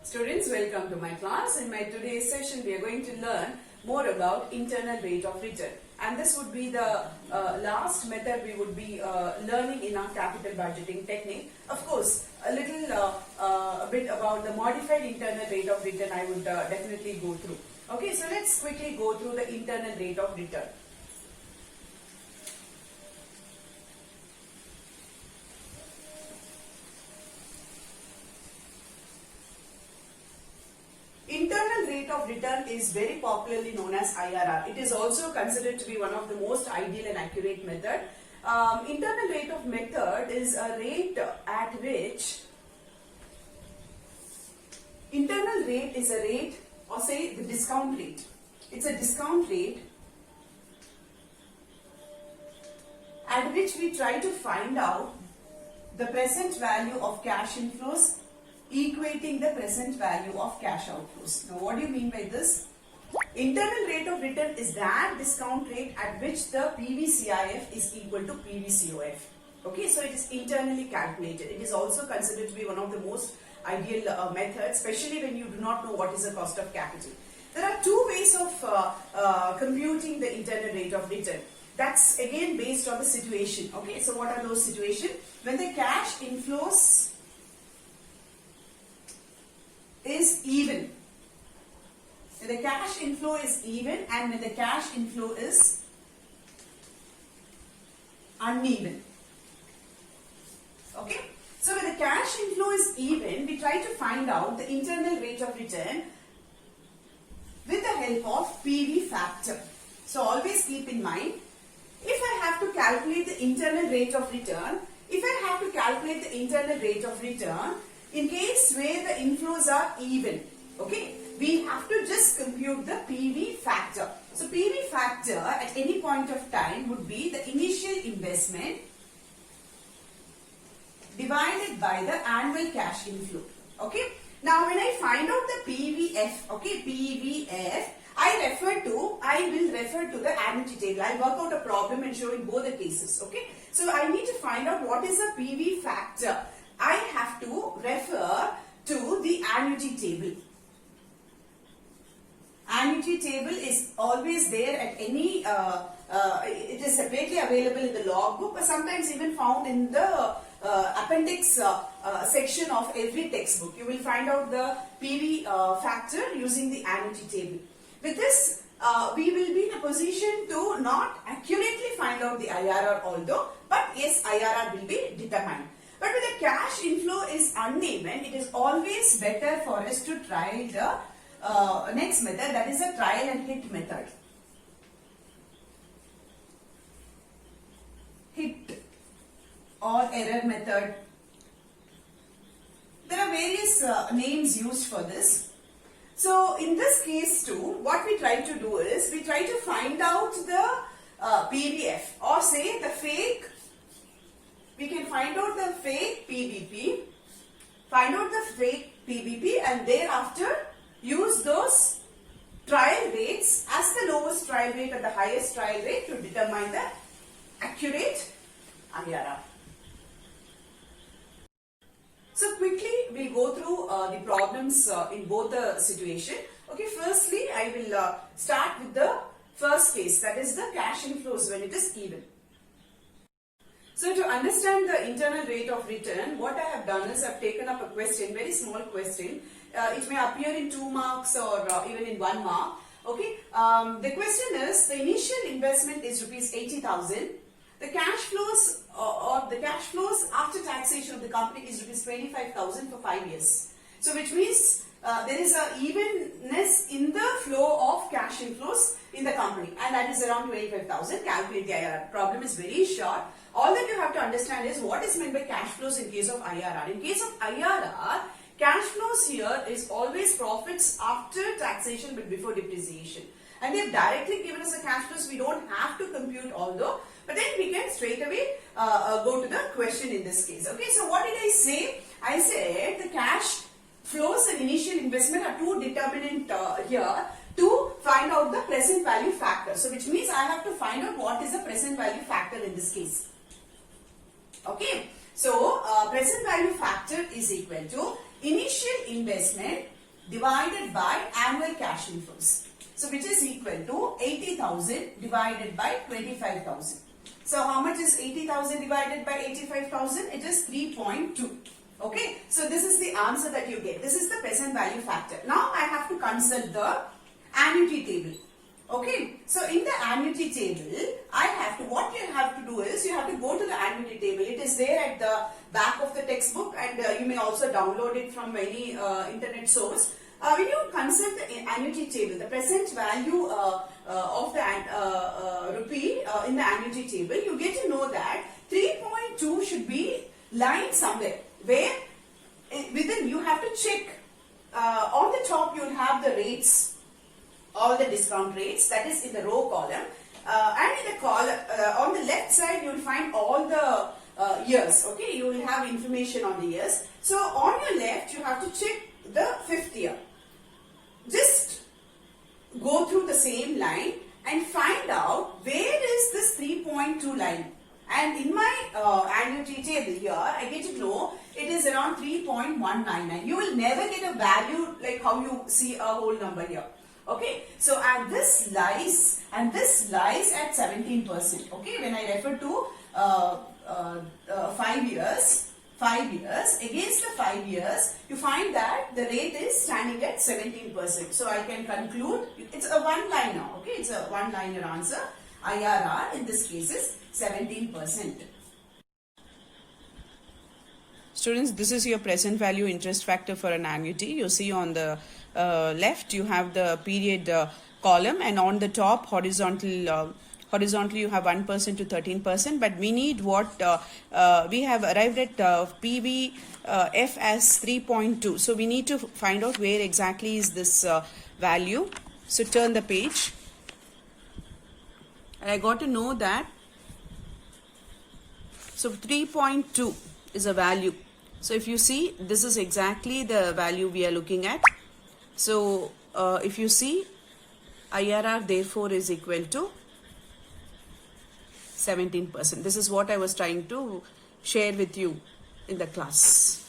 Students, welcome to my class. In my today's session, we are going to learn more about internal rate of return. And this would be the last method we would be learning in our capital budgeting technique. Of course, a bit about the modified internal rate of return I would definitely go through. Okay, so let's quickly go through the internal rate of return. Internal rate of return is very popularly known as IRR. It is also considered to be one of the most ideal and accurate method. Internal rate of method is a rate at which internal rate is a rate, or say the discount rate. It's a discount rate at which we try to find out the present value of cash inflows equating the present value of cash outflows. Now, what do you mean by this? Internal rate of return is that discount rate at which the PVCIF is equal to PVCOF. Okay, so it is internally calculated. It is also considered to be one of the most ideal methods, especially when you do not know what is the cost of capital. There are two ways of computing the internal rate of return. That's again based on the situation. Okay, so what are those situations? When the cash inflows is even. When the cash inflow is even and when the cash inflow is uneven. Okay. So when the cash inflow is even, we try to find out the internal rate of return with the help of PV factor. So always keep in mind, if I have to calculate the internal rate of return, in case where the inflows are even, okay, we have to just compute the PV factor. So PV factor at any point of time would be the initial investment divided by the annual cash inflow. Okay. Now when I find out the PVF, okay, PVF, I will refer to the annuity table. I'll work out a problem and show in both the cases. Okay. So I need to find out what is the PV factor. I have to refer to the annuity table. Annuity table is always there at any, it is separately available in the logbook, but sometimes even found in the appendix section of every textbook. You will find out the PV factor using the annuity table. With this, we will be in a position to not accurately find out the IRR although, but yes, IRR will be determined. But when the cash inflow is uneven, it is always better for us to try the next method, that is a trial and hit method. Hit or error method. There are various names used for this. So in this case too, what we try to do is, we try to find out the PVF, or say the fake. We can find out the fake PVP, and thereafter use those trial rates as the lowest trial rate and the highest trial rate to determine the accurate IRR. So quickly we'll go through the problems in both the situation. Okay, firstly I will start with the first case, that is the cash inflows when it is even. So to understand the internal rate of return, what I have done is I have taken up a question, very small question. It may appear in 2 marks or even in 1 mark. Okay. The question is, the initial investment is rupees 80,000. The cash flows or the cash flows after taxation of the company is rupees 25,000 for 5 years. So which means there is a evenness in the flow of cash inflows in the company, and that is around 25,000. Calculate the IRR. Problem is very short. All that you have to understand is what is meant by cash flows in case of IRR. In case of IRR, cash flows here is always profits after taxation but before depreciation. And they have directly given us the cash flows. We don't have to compute although, but then we can straight away go to the question in this case. Okay, so what did I say? I said the cash flows and initial investment are two determinant here to find out the present value factor. So which means I have to find out what is the present value factor in this case. Okay, so present value factor is equal to initial investment divided by annual cash inflows. So which is equal to 80,000 divided by 25,000. So how much is 80,000 divided by 85,000? It is 3.2. Okay, so this is the answer that you get. This is the present value factor. Now I have to consult the annuity table. Okay, so in the annuity table, what you have to do is, you have to go to the annuity table. It is there at the back of the textbook, and you may also download it from any internet source. When you consult the annuity table, the present value of the rupee in the annuity table, you get to know that 3.2 should be lying somewhere, where within you have to check. On the top you will have the rates, all the discount rates, that is in the row column, and in the column on the left side you will find all the years. Okay, you will have information on the years. So on your left you have to check the 5th year. Just go through the same line and find out where is this 3.2 line. And in my annuity table here, I get to know it is around 3.199. You will never get a value like how you see a whole number here. Okay, so and this lies at 17%. Okay, when I refer to 5 years, against the 5 years, you find that the rate is standing at 17%. So I can conclude it's a one-liner. Okay, it's a one-liner answer. IRR in this case is 17%. Students, this is your present value interest factor for an annuity. You see on the left you have the period column, and on the top horizontally you have 1% to 13%, but we need what we have arrived at PVF as 3.2. So we need to find out where exactly is this value. So turn the page, and I got to know that, so 3.2 is a value. So if you see, this is exactly the value we are looking at. So if you see, IRR therefore is equal to 17%. This is what I was trying to share with you in the class.